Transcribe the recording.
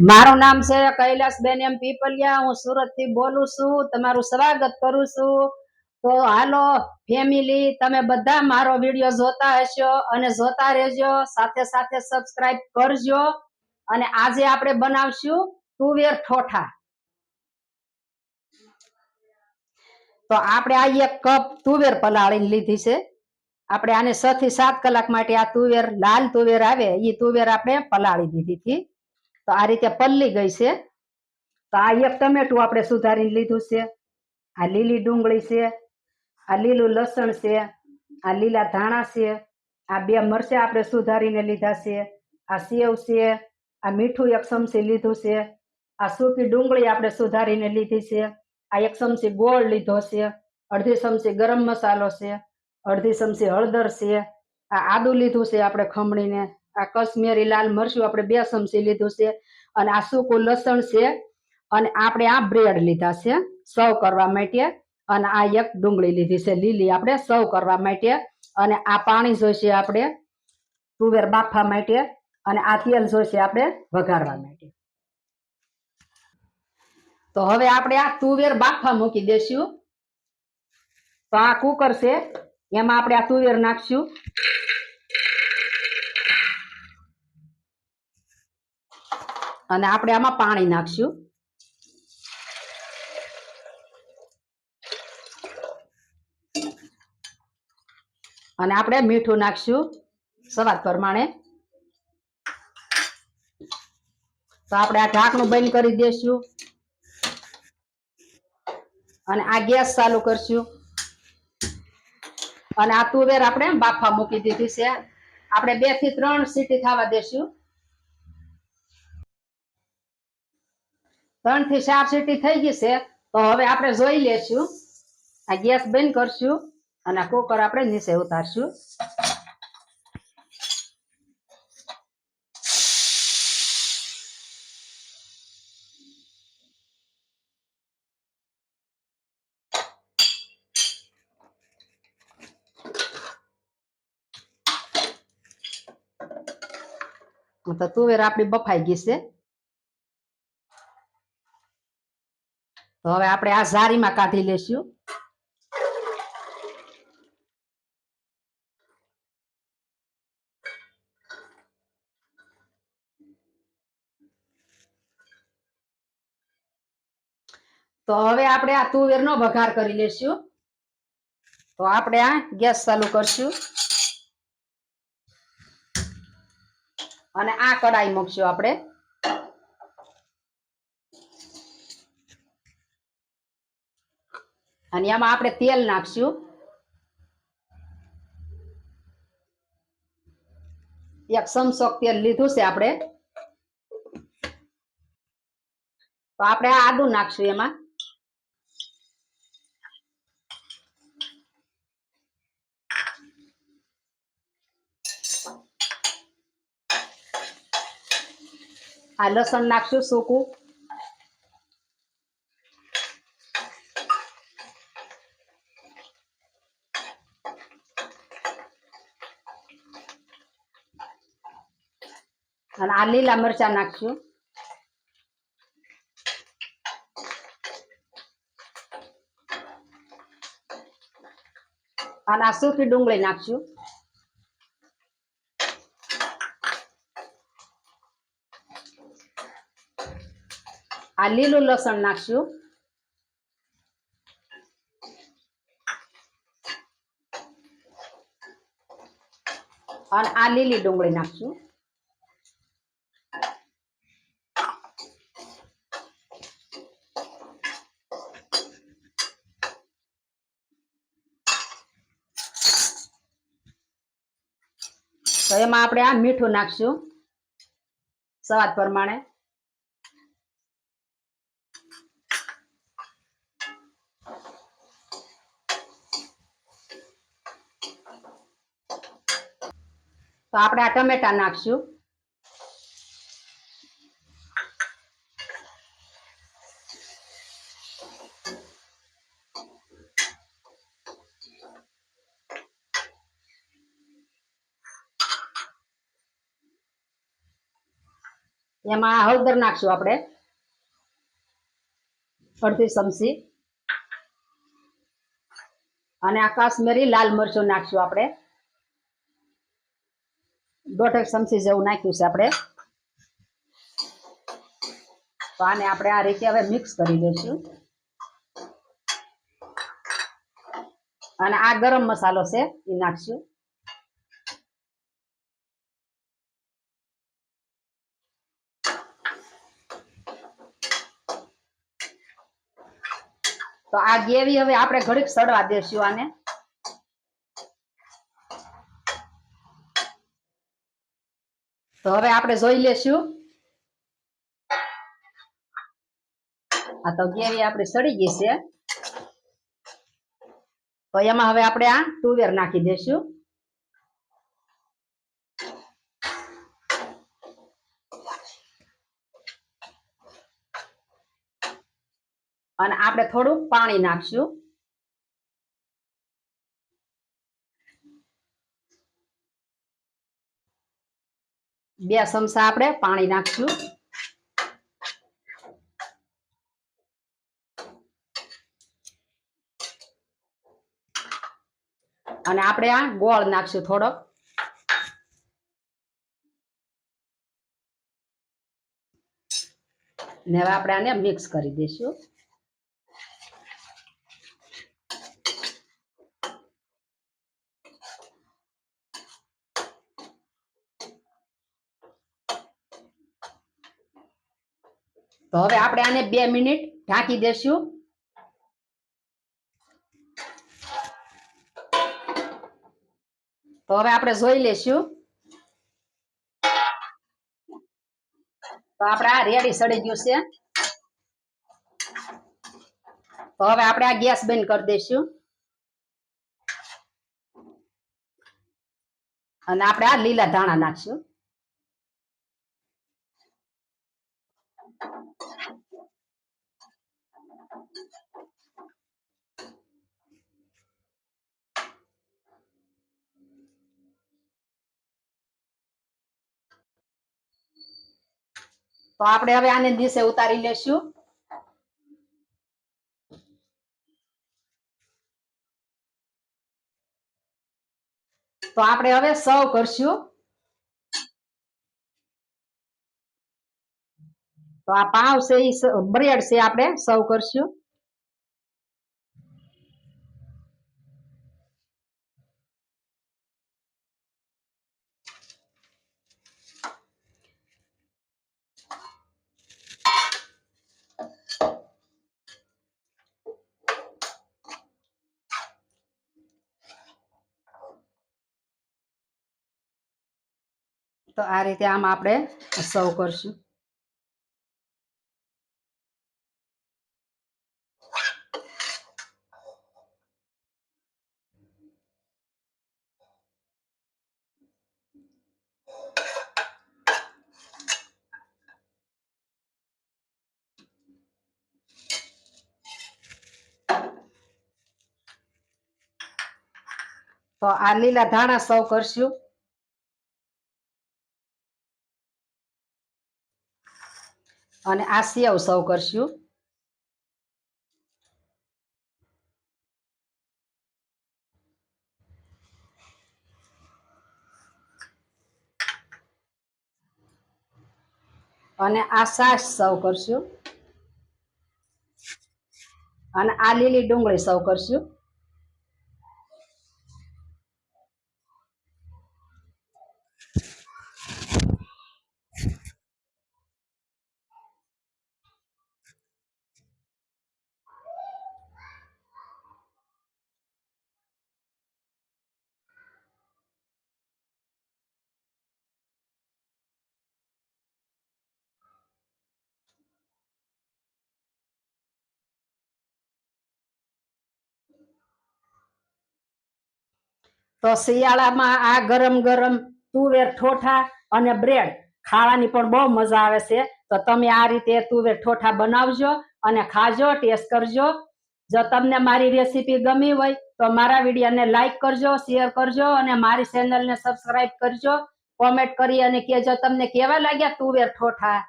મારું નામ છે કૈલાસબેન એમ પીપલિયા। હું સુરત થી બોલું છું। તમારું સ્વાગત કરું છું। તો હાલો ફેમિલી, તમે બધા મારો વિડીયો જોતા હશો અને જોતા રહેજો, સાથે સાથે સબસ્ક્રાઇબ કરજો। અને આજે આપણે બનાવશું તુવેર ઠોઠા। તો આપણે આ 1 કપ તુવેર પલાળી લીધી છે। આપણે આને 6 થી 7 કલાક માટે આ તુવેર, લાલ તુવેર આવે એ તુવેર આપણે પલાળી દીધી હતી। તો આ રીતે પલળી ગઈ છે। તો આ 1 ટમેટું આપણે સુધારીને લીધું છે। આ લીલી ડુંગળી છે, આ લીલું લસણ છે, આ લીલા ધાણા છે, આ 2 મરચાં આપણે સુધારીને લીધા છે, આ સેવ છે, આ મીઠું 1 ચમચી લીધું છે, આ સૂકી ડુંગળી આપણે સુધારીને લીધી છે, આ 1 ચમચી ગોળ લીધો છે, અડધી ચમચી ગરમ મસાલો છે, અડધી ચમચી હળદર છે, આ આદુ લીધું છે આપણે ખમણીને, આ કશ્મીરી લાલ મરચું આપણે 2 ચમચી લીધું છે, અને આ સૂકું લસણ છે, અને આપણે આ બ્રેડ લીધા છે સર્વ કરવા માટે, અને આ 1 ડુંગળી લીધી છે લીલી આપણે સર્વ કરવા માટે, અને આ પાણી જોઈશે આપણે તુવેર બાફવા માટે, અને આ તેલ જોઈશે આપણે વઘારવા માટે। તો હવે આપણે આ તુવેર બાફવા મૂકી દેશું। તો આ કુકર છે, એમાં આપણે આ તુવેર નાખશું, અને આપણે આમાં પાણી નાખશું, અને આપણે મીઠું નાખશું સ્વાદ પ્રમાણે। તો આપણે આ ઢાંકણું બંધ કરી દેશું, અને આ ગેસ ચાલુ કરશું, અને આ તુવેર આપણે બાફવા મૂકી દીધી છે। આપણે 2 થી 3 સીટી થવા દેશું। 3 થી 4 સીટી થઈ ગઈ છે। તો હવે આપણે જોઈ લેશું। આ ગેસ બંધ કરશું, અને આ કુકર આપણે નીચે ઉતારશું। તો તુવેર આપણી બફાઈ ગઈ છે। તો હવે આપણે આ જારીમાં કાઢી લેશું। તો હવે આપણે આ તુવેરનો વઘાર કરી લેશું। તો આપણે આ ગેસ ચાલુ કરશું, અને આ કડાઈ મૂકશું આપણે, અને એમાં આપણે તેલ નાખશું। 1 ચમચો તેલ લીધું છે આપણે। તો આપણે આ આદુ નાખશું એમાં, આ લસણ નાખશું સૂકું, અને આ લીલા મરચાં નાખશું, અને આ સૂકી ડુંગળી નાખશું, આ લીલું લસણ નાખશું, અને આ લીલી ડુંગળી નાખશું, તો એમાં આપણે આ મીઠું નાખશું સ્વાદ પ્રમાણે, તો આપણે આ ટમેટા નાખશું, એમાં હળદર નાખશું આપણે અડધી ચમચી, અને આ કાશ્મીરી લાલ મરચું નાખશું આપણે 1.5 ચમચી જેવું નાખ્યું છે આપણે. તો આને આપણે આ રીતે હવે મિક્સ કરી દઈશું. અને આ ગરમ મસાલો છે એ નાખશું. તો આ ગ્રેવી હવે આપણે ઘડીક સડવા દેશું આને. તો હવે આપણે જોઈ લેશું. આ તો ગ્રેવી આપણી સડી ગઈ છે. તો એમાં હવે આપણે આ તુવેર નાખી દેશું. અને આપણે થોડું પાણી નાખશું. બે ચમચા આપણે પાણી નાખશું. અને આપણે આ ગોળ નાખશું થોડોક. ને હવે આપણે આને મિક્સ કરી દઈશું. તો હવે આપણે આને 2 મિનિટ ઢાંકી દેશું. તો હવે આપણે જોઈ લેશું. તો આપણે આ રેડી સડી ગયું છે. તો હવે આપણે આ ગેસ બંધ કરી દઈશું. અને આપણે આ લીલા ધાણા નાખશું. તો આપણે હવે આને નીચે ઉતારી લેશું. તો આપણે હવે સર્વ કરશું. તો આ પાવ છે એ બ્રેડ છે આપણે સર્વ કરશું. તો આ રીતે આમ આપણે સર્વ કરશું. તો આ લીલા ધાણા સર્વ કરશું. અને આ સેવ સર્વ કરશું. અને આ છાશ સર્વ કરશું. અને આ લીલી ડુંગળી સર્વ કરશું. તો શિયાળામાં આ ગરમ ગરમ તુવેર ઠોઠા અને બ્રેડ ખાવાની પણ બહુ મજા આવે છે. તો તમે આ રીતે તુવેર ઠોઠા બનાવજો અને ખાજો, ટેસ્ટ કરજો. જો તમને મારી રેસીપી ગમી હોય તો મારા વિડીયોને લાઈક કરજો, શેર કરજો અને મારી ચેનલને સબસ્ક્રાઇબ કરજો. કોમેન્ટ કરી અને કહેજો તમને કેવા લાગ્યા તુવેર ઠોઠા.